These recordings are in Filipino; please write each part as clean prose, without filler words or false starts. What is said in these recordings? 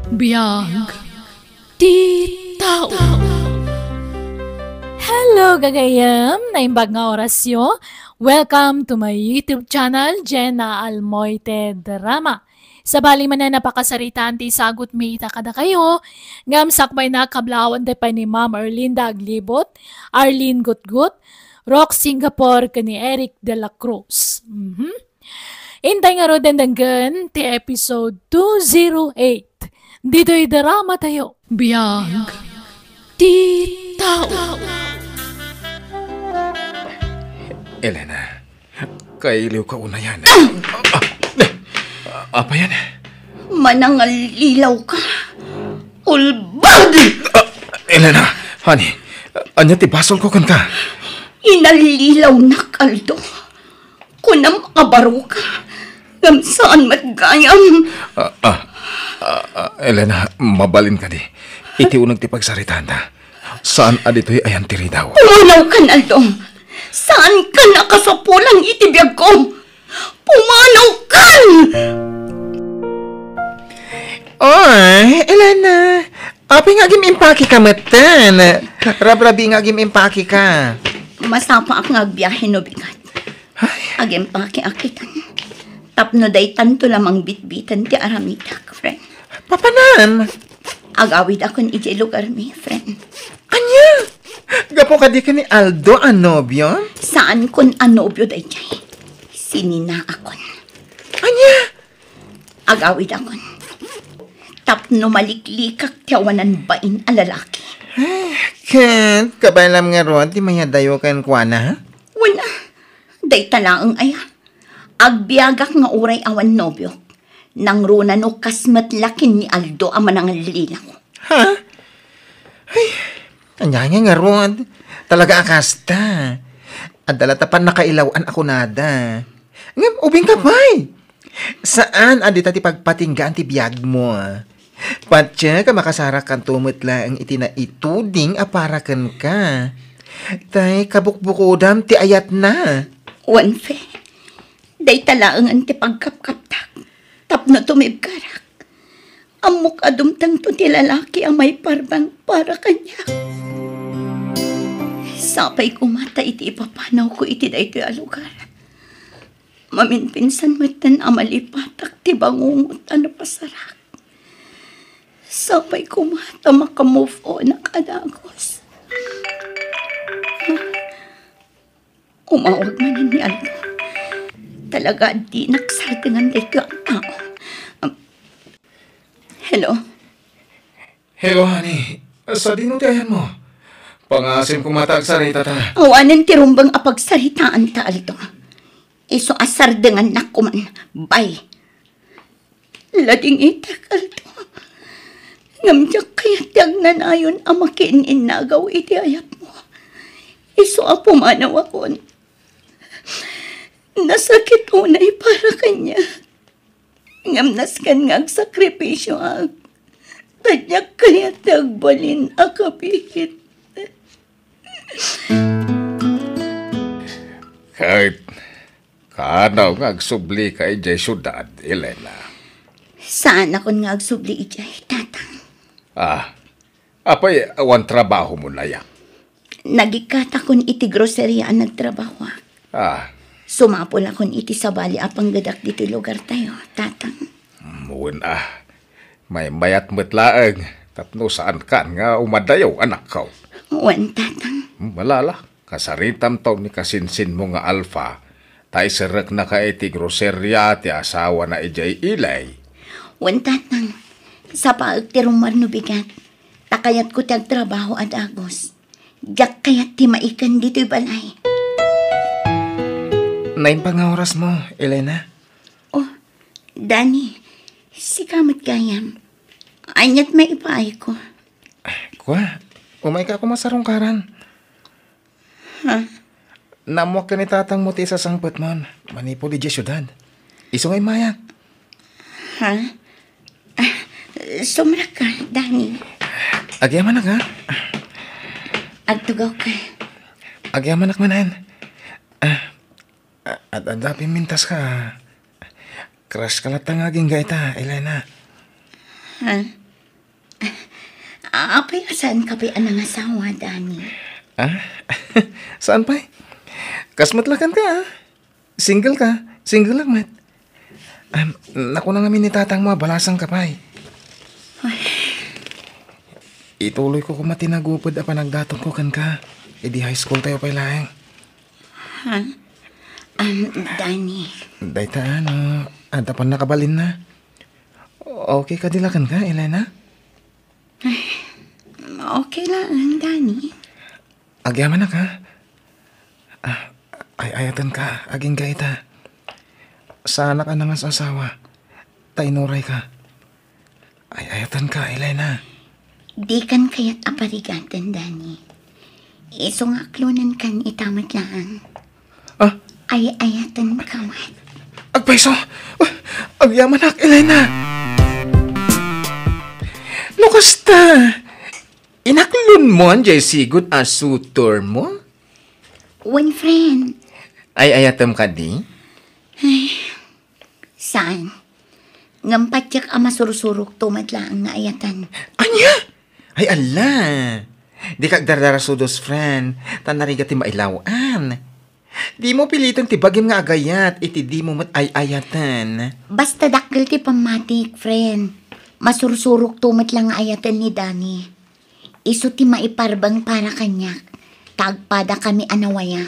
Biyag ti tao. Hello gagayam, naimbag nga orasyo. Welcome to my YouTube channel, Jenna Almoite Drama. Sa bali man na napakasaritaan ti sagot may ita kada kayo, ngam sakbay na kablawan de pa ni Ma'am Erlinda Aglibot, Arlene Gutgut, Rock Singapore kani Eric De La Cruz. Intay nga ro dendanggan ti episode 208. Dito'y drama tayo. Biyag ti tao. Elena, kailiw ka una yan. Apa yan? Manangalilaw ka. Ulbad! Elena, honey, anya ti basol ko kan ka? Inalilaw na kaldo. Kunam abaro ka. Ngam saan matgayam. Elena, mabalin ka di. Iti unang ti pagsaritaan ta. Saan adito'y ayan tiri daw? Pumanaw ka, Naldong. Saan ka nakasapulang itibiyag ko? Pumanaw ka! Oy, Elena. Api nga gimimpaki ka matan. Rabrabi nga gimimpaki ka. Masapa ak nga agbiyahe no bigat. Agimpaki akitan. Tapno day tanto lamang bitbitan ti aramitak, friend. Papanan? Agawid akon iti lugar mi, friend. Anya? Gapo ka di ka ni Aldo anobyo? Saan kon anobyo day jay? Sinina akon. Anya? Agawid akon. Tapno maliklikak tiyawanan bain a lalaki. Ken, kabalam nga ron, di mayadayo kan kuana, ha? Wala. Day talaang aya. Agbiagak nga uray awan nobyo. Nang runa no kasmatlakin ni Aldo ang manangalilaw. Ha? Ay, anya nga ron. Talaga akasta. Adala tapan nakailawan ako nada. Ngam, ubing ka pa'y. Saan adita ti pagpatinggaan ti biyag mo? Patya ka makasara kan tumutla ang itinaituding aparakan ka. Tay, kabukbukudam ti ayat na. Wanfe. Day talaang ang tipagkapkaptak. Tapno tumibkarak. Amok adumtang to ti lalaki ang may parbang para kanya. Sapay kumata iti ipapanaw ko iti da ito alugar. Maminpinsan matan amalipatak ti bangungot ano pasarak. Sapay kumata makamove on ang kadagos. Umawag man ni Aldo. Talaga di nagsartingan dito ang tao. Hello? Hello, honey. Sa dinutayan mo. Pangasim kumatag sa rita ta. Awanan ti rumbang apagsaritaan ta, Aldo. Iso asar dengan nakuman. Bye. Lading itak, Aldo. Ngamjak kaya tiyag nanayon ang makinin nagaw iti ayat mo. Iso apumanaw akon. Nasakit unay para kanya. Ngamnas kan nga sakripisyo ag. Tadyak kaya tagbalin akapihit. Kahit kanaw nga agsubli ka ijay syudad, Elena. Saan ako nga agsubli ijay, tatang? Apay awan trabaho mo na yan? Nagikatakon iti grocery ang nagtrabaho. Sumapol akon iti sabali apang gadak dito lugar tayo, tatang. Muun may mayat metlaeng, tapno saan kan nga umadayaw anak ka. Wan, tatang. Malala, kasaritam taw ni kasinsin mo nga alfa, tay serak na ka iti grocerya ti asawa na ijay ilay. Wan, tatang. Sa paag ti rumar no bigat, takayat ko tiyag trabaho at agos. Diyak kayat ti maikan dito'y balay. Nain pa nga oras mo, Elena. Oh, Dani, si kamot gayam. Anyat may ipaay ko. Kwa, umay ka ako masarungkaran. Ha? Namuak ka ni tatang mo ti sa sangpot mon. Manipo di syudad. Isungay maya. Ha? Sumra ka, Dani. Agyaman ka? Agtugaw ka. Agyaman manan. At adapin mintas ka. Crush ka latang aging gaita, Elena. Ha? Apay asan ka pa'y anang asawa, Danny? Ah? Saan pa? Kasmatlakan ka, ah. Single ka. Single lang, mat. Naku na nga minitatang mo, balasang ka pa, Ituloy ko kung matinagupod a panagdatong ko kan ka. Di high school tayo pa lang. Ha? Danny. Dahita ano, anta pa nakabalin na. Okay ka dilakan ka, Elena? Okay lang, Danny. Agyaman na ka. Ayatan ka, aging gaita. Sana ka na nga sa asawa. Tainuray ka. Ayatan ka, Elena. Di kan kaya't aparigatan, Danny. Isong aklunan kan itamat lang. Ayatan ka, mat. Agpaiso! Agyaman na, Elena! Lukasta! Inaklon mo ang sigud a sutor mo? One friend. Ayatam ka di? Saan? Ngampatyak ama sursurok tumatlaang nga ayatan. Anya? Ay, ala! Di kag dardara sudos, friend. Tanariga ti mailawan. Di mo pilitan ti bagim nga agayat. Iti di mo mat ayatan. Basta dakil ti pamatik, friend. Masursurok tumatlang nga ayatan ni Danny. Iso ti maiparbang para kanyak. Tagpada kami anawaya.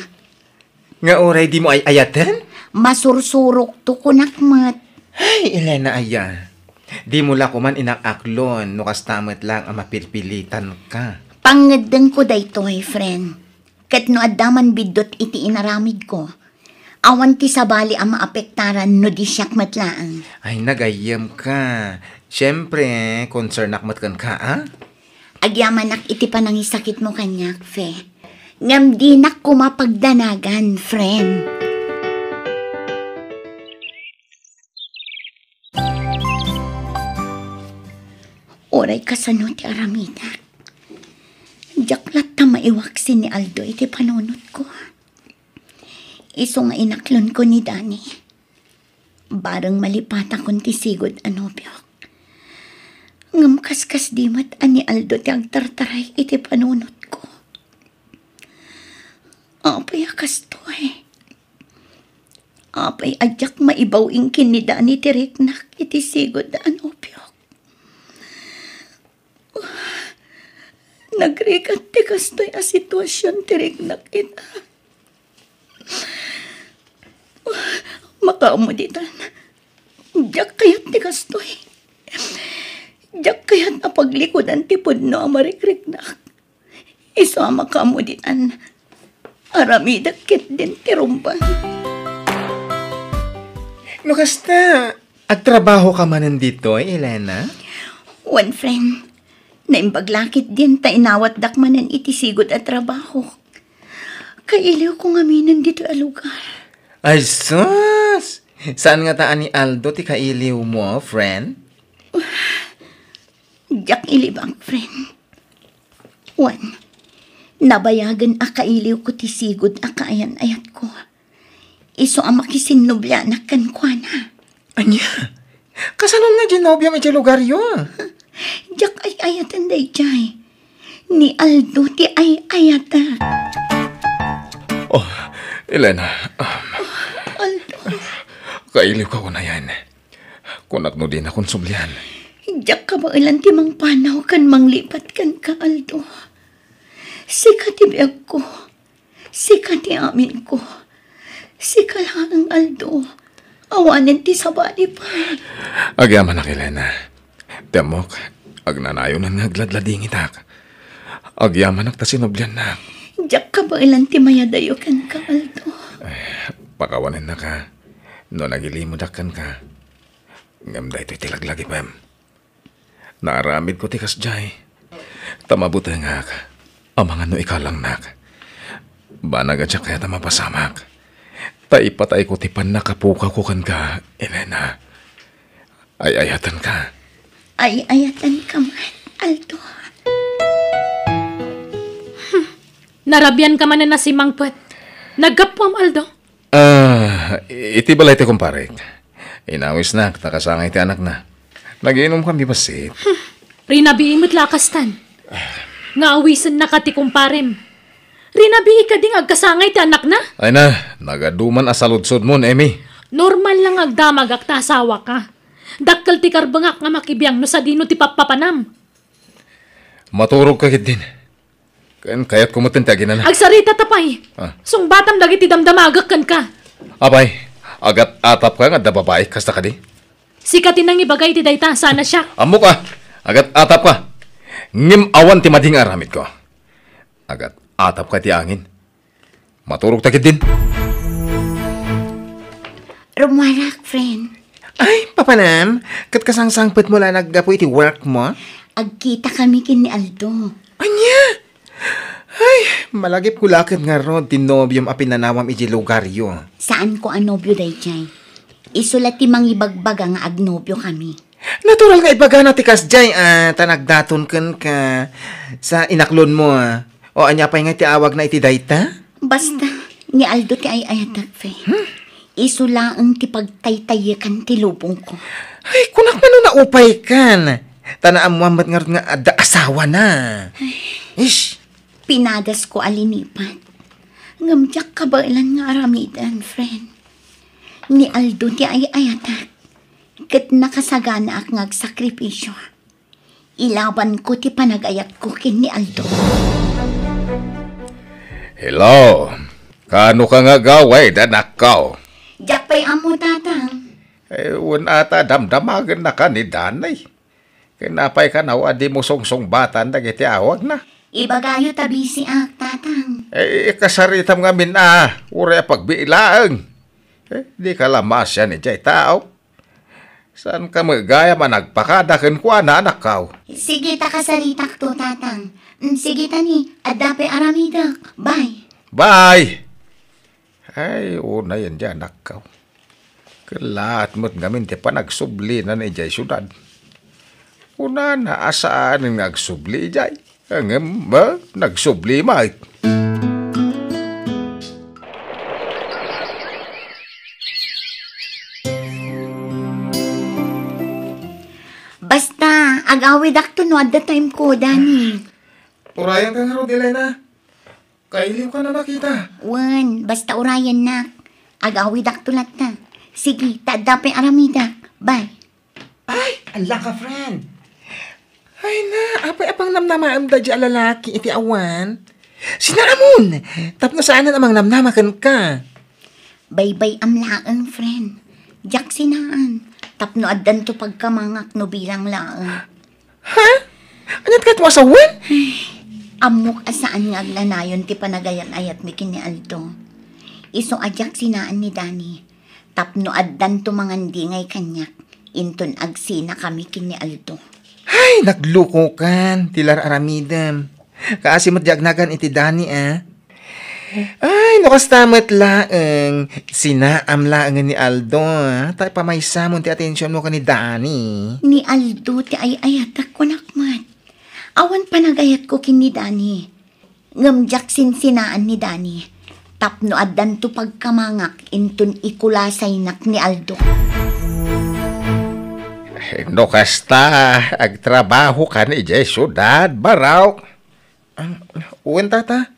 Nga oray di mo ayatan? Masursurok to kunak mat. Ay, Elena, aya. Di mo la kuman inakaklon, no kastamat lang ang mapilpilitan ka. Pangadeng ko daytoy, friend. Kat no adaman bidot iti inaramid ko. Awan ti sabali ang maapektaran no di siyak matlaan. Ay, nagayam ka. Siyempre, concern akmat kan ka, ha? Agyamanak iti panangisakit mo kanyak, fe. Ngam di nak kumapagdanagan, friend. Oray kasano ti aramida. Jaklat ta maiwaksin ni Aldo iti panunot ko. Iso nga inaklon ko ni Danny. Barang malipata kon ti sigod anobyok. Ngam kaskas dimat ani Aldo ti agtartaray iti panunot ko. Apay akastoy. Apay adyak maibawing kin ni Danny ti riknak iti sigod anobyok. Nagrikat ti kastoy a sitwasyon ti riknak ita. Makaamuditan. Diyak kayat ti kastoy. Diyak kayat na paglikodan ti pudno a marikriknak. Iso a makaamuditan. Aramidak kit din ti rumban. No kasta, agtrabaho ka man nandito, Elena? One friend. Naimbaglakit din ta inawat dakmanan iti sigod at trabaho. Kailiw ko nga minan dito a lugar. Ay, sus! Saan nga taan ni Aldo ti kailiw mo, friend? Diyak ilibang, friend. One, nabayagan a kailiw ko ti sigod a kaayan-ayat ko. Iso a makisinubya na kankwana. Anya? Kasanon nga ginobya may lugar yun? Diyak ay ayatan day jay. Ni Aldo ti ay ayata. Oh, Elena. Aldo. Kailiw ka ko na yan. Kunak no din akong sublihan. Diyak ka ba ilan ti mang panaw kan manglipat kan ka, Aldo. Sika ti biyag ko. Sika ti amin ko. Sika lang, Aldo. Awanin ti sabali pa. Agyaman na, Elena. Temok, agnanayon na nagladlading itak. Agyaman na tasinobyan na. Diyak ka ba ilan ti mayadayo kan ka, Aldo. Pakawanin na ka. No nagilimudakan ka. Ngamda ito'y tilaglagi, Pem. Naaramid ko tikas jay. Tamabuti nga ka. Amangan no ikalang nak. Banaga siya kaya tamapasamak. Taipatay ko tipan nakapukaw ko kan ka, Elena. Ay-ayatan ka. Ay-ayatan ka man, Aldo. Narabyan ka man na si Mangpet. Nagkapwam, Aldo. Iti balay ti kumpare. Inawis na, takasangay ti anak na. Nagiinom kami basit. Rinabi imot lakastan. Nga awisan na ka ti kumparem. Rinabi ka ding agkasangay ti anak na. Ay na, nagaduman asaludsod mo, Emi. Normal lang agdamag agta asawa ka. Dakkel ti karbangak nga makibiyang no sa dino ti papapanam. Maturog ka din. Kaya't kumutin ti aginan na. Agsarita tapay. Ah. Sungbatam dagiti damdamagak kan ka. Abay, agat atap ka nga da babae, kasta ka di. Sikatin nang ibagay ti dayta, sana siya. Amo ka, agat atap ka. Ngim awan ti mading aramid ko. Agat atap ka ti angin. Maturog takit din. Rumarak, friend. Ay, papanam, kat kasangsangpet mo lang naggapo iti work mo? Agkita kami kin ni Aldo. Anya? Ay, malagip kulakit nga ron, tinobyom apinanawam iti lugaryo. Saan ko anobyo day chay? Isulat ti mangibagbaga nga agnobyo kami. Natural nga ibaga na ti kasjay, tanagdaton ken ka sa inaklon mo, O anya pa nga ti awag na iti dayta? Basta, ni Aldo ti ay ayatak, fe. Isulaang ti pagtaytayakan ti lubong ko. Ay, kunak man na upay kan. Tanaam mo nga ron nga ada asawa na. Ish. Pinadas ko alinipat. Ngamjak kabailan nga aramidan, friend. Ni Aldo ti ay ayatak. Kat nakasagana ak ngagsakripisyo. Ilaban ko ti panagayat ko kin ni Aldo. Hello. Kano ka nga gaway, danakaw? Jakpay amo tatang. Un ata damdamagan na ka ni Danay. Kinapay ka na adi mo songsong batan dagiti awag na. Ibagayo tabi si ak tatang. Kasaritam nga min ure pagbiilaang. Di ka lamas yan ni jay tao. Saan ka magaya managpakadakin ko na anak kao? Sige ta kasaritak to tatang. Sige ta ni, adape aramidak. Bye. Bye! Ay, una yan dyan, anak kao. Kalaat mo't ngamin ti pa nagsubli na ni jay syudad. Una na asaan ang nagsubli jay. Ang nagsubli mait. Basta, agawid ak to no at the time ko, Dani. Urayan ka nga ro, Dilena. Kailiw ka na makita. Wan, basta urayan nak. Agawid ak to lat na. Sige, tadape aramidak. Bye. Ay, ala ka, friend. Ay na, apay apang namnamaam da di alalaki iti awan. Sinamon! Tapno saan amang namnamakan ka. Bye-bye amlaan, friend. Jak sinaan. Tapno addan to pagkamangak no bilang laang. Ha? Anyat ka tuwasawan? Amok asaan nga aglanayon ti panagayan ayat mi kini Aldo. Iso ajak sinaan ni Dani. Tapno addan to mangandingay kanyak. Inton agsina kami kini Aldo. Ay, nagluko kan. Tilar aramidam. Kaasimot jagnagan iti Dani, Ay, nakastamat laeng. Sinaam laeng ni Aldo, Tay pamaysamon ti atensyon mo ka ni Dani. Ni Aldo ti ay ayatak ko nakmat. Awan panagayat ko kini Dani. Ngamjak sinsinaan ni Dani. Tapno addan to pagkamangak inton ikulasay nak ni Aldo. No kasta, agtrabaho ka ni jay syudad, baraw. Uwan tata.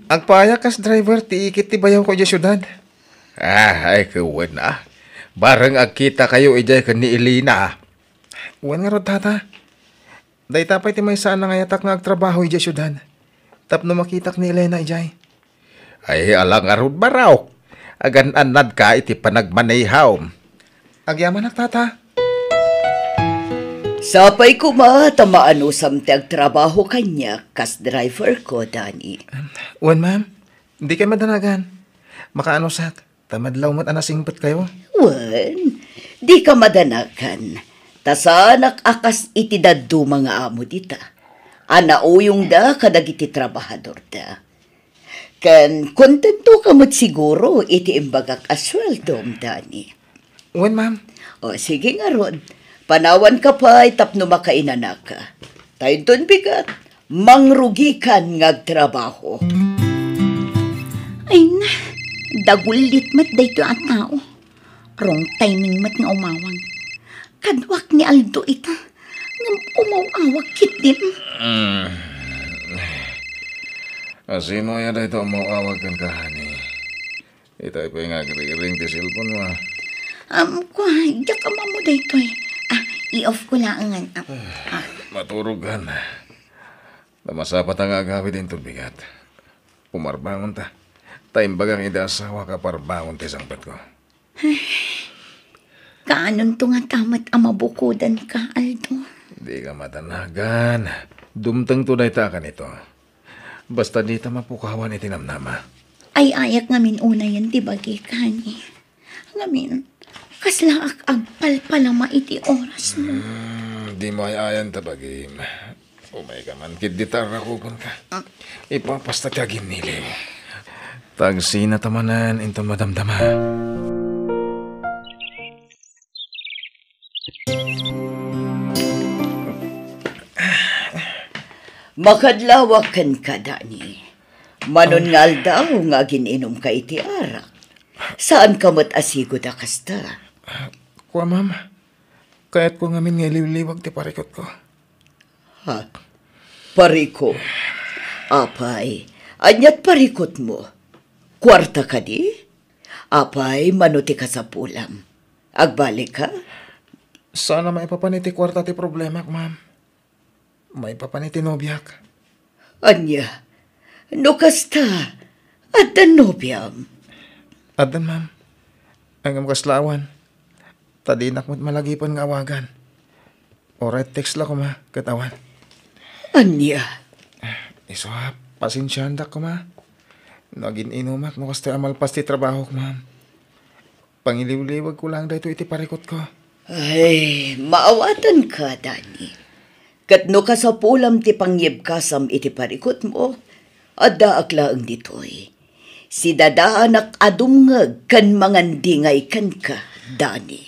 Agpaya kas driver ti ikit ti bayaw ko di syudad. Ay kawan na. Bareng agkita kayo ijay ka ni Elina. Uwan nga ro tata. Day tapay ti may saan na ngayatak nga agtrabaho ijay syudad. Tapno makitak ni Elena ijay. Ay alang arud baraw. Agan-anad ka iti panagmanayhaw. Agyaman nak tata. Sapay ko tamaan usam ti agtrabaho kanya kas driver ko, Dani. Uwan ma'am. Hindi kayo madanagan. Makaano sak. Tamadlaw mo't anasingpet kayo. Wan, di ka madanakan. Tasanak akas iti daddo mga amo dita. Anauyong da kadagiti trabahador da. Kan kontento ka mo't siguro iti imbagak asweldom, Dani. Uwan ma'am. O sige nga ron. Panawan ka pa, tapno makainanak ka. Tayo doon bigat, mangrugikan ngagtrabaho. Ay na, dagulit mat dayto at tao. Wrong timing mat nga umawang. Kadwak ni Aldo ita. Ngam umawawag kit din. Asino ya dito mawawag kan kahani. Itay pa nga ring ti cellphone mo. Kwa, diyak ka mo dito eh. I-off ko lang ang Maturugan. Namasapat ang agawid din bigat. Pumarbangon ta. Taimbagang idasawa ka parbangon ti sangpat ko. Kaanon to nga tamat ang mabukudan ka, Aldo. Di ka matanagan. Dumtang tunay ta ka nito. Basta di ta mapukawan itinamnama. Ay ayak ngamin una yan, di bagi kani. Ngamin, kasla agpalpalama iti oras mo. Di mo ay ayan tabagim. Umay ka man, kiditar ako ka. Ipapasta ka ginili. Tagsina tamanan into madamdama. Makadlawakan ka, Dani. Manon nga daw nga gininom ka iti arak. Saan ka mat asigo da kasta? Kuwa, ma'am. Kaya't ko ngamin nga liwliwag ti parikot ko. Ha? Pariko? Apay, anyat parikot mo. Kwarta ka di? Apay, manuti ka sa pulam. Agbalik ka? Sana maipapaniti kwarta ti problema, ma'am. Maipapaniti nobyak. Anya, no kasta, at the nobyam. Adan, ma'am. Ang kaslawan. Tadinak mo't malagipan nga awagan. Oret text la ko, ma. Katawan. Anya? Iso ha, pasensyahan da ko, ma. Naging inumak no kaste amalpas ti trabaho ko, ma'am. Pangiliw-liwag ko lang dahito iti parikot ko. Ay, maawatan ka, Dani. Katno ka sa pulam ti pangyibkasam iti parikot mo, adda aklaang ditoy. Si dadaanak adumngag kan mangandingay kan ka, Dani.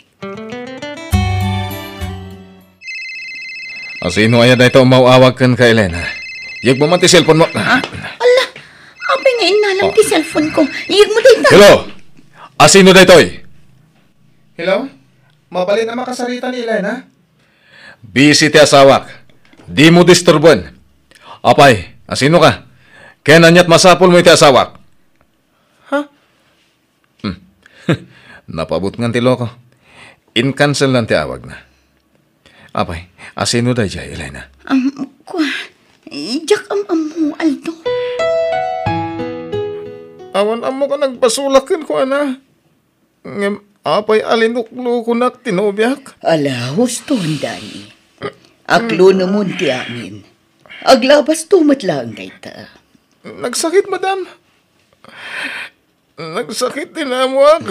Sino ay dahito umawawag kan ka, Elena? Yag mo man ti cellphone mo. Ala, abay nga inalang ti cellphone ko. Iyag mo dito. Hello? Asino dahitoy? Hello? Mabali na makasarita ni Elena? Busy ti asawak. Di mo disturban. Apay, asino ka? Kaya nanyat masapol mo iti asawak. Ha? Napabot nga ti loko. In-cancel lang ti awag na. Apay, asino dahi jay, Elena? Kwa, diyak mo, Aldo. Awan amo ka nagpasulakin ko, ana. Ngem, apay alinuklo ko nak tinobyak. Ala, huston, Dani. Aklo namun ti amin. Aglabas tumat lang dayta. Nagsakit, madam. Nagsakit din amwak.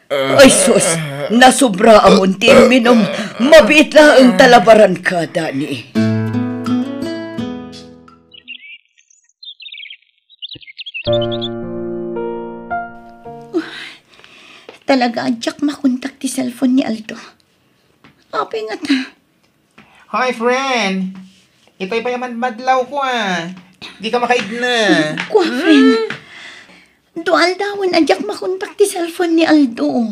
Ay sus, nasubra amon ti minom. Mabit lang ang talabaran ka, Dani. Talaga, diyak makontak ti cellphone ni Aldo. Apay nga ta. Hi, friend. Ito'y pa yaman madlaw ko, Di ka makaid na. Kwa, friend. Dual dawan, diyak makontak ti cellphone ni Aldo.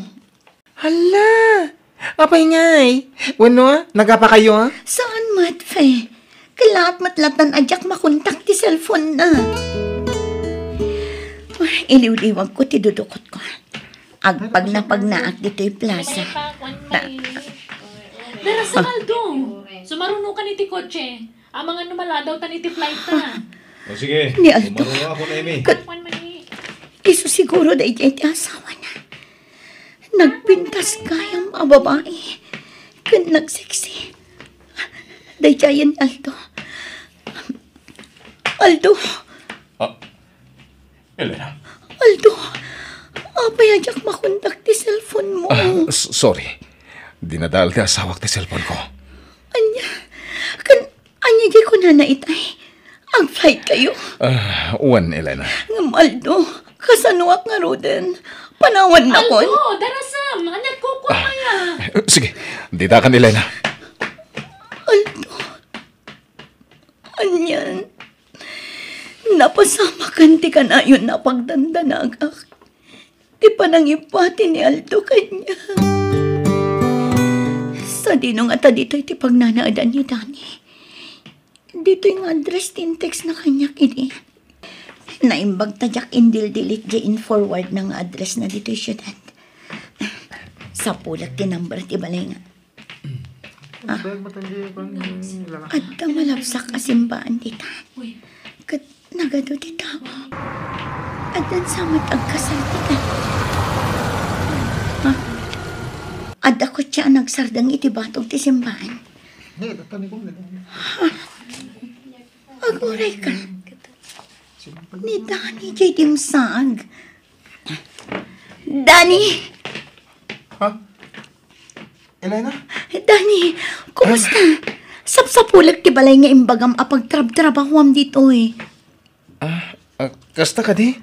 Hala. Apay ngay. Wano, nagapa kayo, Saan mat, fe? Kalat matlatan diyak makontak ti cellphone na. Iliw-liwag ko ti dudukot ko. Agpag na pagnaak dito'y plaza. Pero sa Aldo, sumarunong ka ni ti kotse. Ang mga numala daw ta ni ti flight ta. O sige, Ni Aldo. umarunong ako na, Amy. One mani. Iso siguro dahi ti asawa na. Nagpintas kayang mga babae. Kan nagseksi. Dahi yan, Aldo. Aldo. Elena. Aldo. Apay ajak makontak ti cellphone mo. Sorry. Dinadal ti asawak ti cellphone ko. Anya di ko na naitay. Ang flight kayo. Uwan, Elena. Ngam Aldo. Kasanuak nga roden. Panawan na ko. Aldo, darasam. Anyat ko kaya. Sige, dita ka ni Elena. Aldo. Anyan. Napasama kanti ka na yun na pagdandanagak. Di pa nang ipati ni Aldo kanya. Sa Sadino nga ta dito iti pagnanaadan ni Dani. Dito yung address tin text na kanya kini. Naimbag tadyak indil delete in forward ng address na dito yung syudad. Sa pulat ti number ti balay nga. At ka malabsak asimbaan dita. Kat nagado ti tao. At dan samat ang kasaltikan. At ako siya nagsardang iti batog ti simbaan. Aguray ka. Ni Dani jay dimsag. Dani! Ha? Elena? Dani, kumusta? Sapsapulag ti balay nga imbagam apag trab-trabahuam dito eh. Kasta ka di?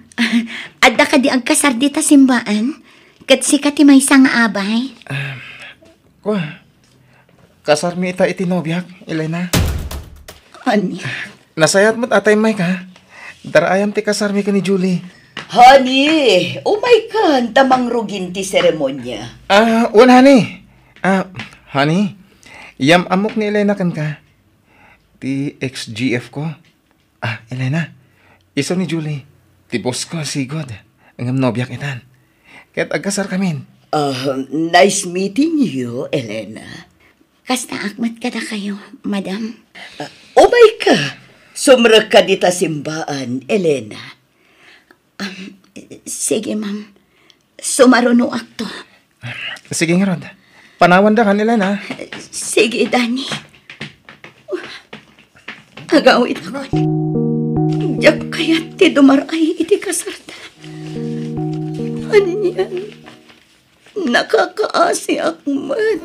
Adda ka di ang kasar dita simbaan? Kat sika ti may sang abay? Kwa? Kasar mi ita itinobyak, Elena? Honey, Nasayat mo't atay may ka. Darayam ti kasar mi ka ni Julie. Honey, oh my God, tamang rugin ti seremonya. Honey. Honey, yam amok ni Elena kan ka. Ti ex-GF ko. Elena, iso ni Julie. Ti boss ko, sigod. Ang nobyak itan. Kaya't agkasar kamin. Nice meeting you, Elena. kasta akmat kada kayo, madam. Oh my God, sumrag ka dita simbaan, Elena. Sige, ma'am. Sumaruno akto. Sige nga, Rod. Panawan da kan, Elena. Sige, Dani. Agawit ako. Diyak kaya't ti dumaray iti kasarta. Anyan. Nakakaasi akmat.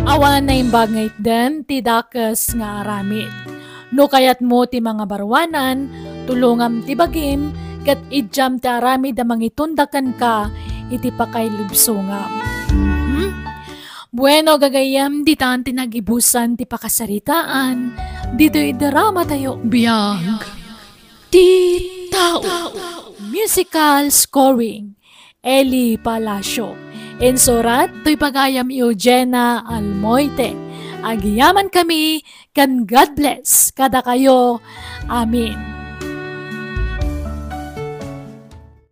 Awan na imbag ngayt den, ti dakes nga aramid. No kayat mo ti mga barwanan, tulungam ti bagim, kat idjam ti aramid amang itundakan ka, iti pakay lubsungam. Bueno gagayam, di tan tinagibusan ti pakasaritaan, dito idarama tayo biyag. Ti tao. Musical scoring, Eli Palacio. Insurat, to'y pagayam Eugenia Almoite. Agiyaman kami, kan God bless kada kayo. Amin.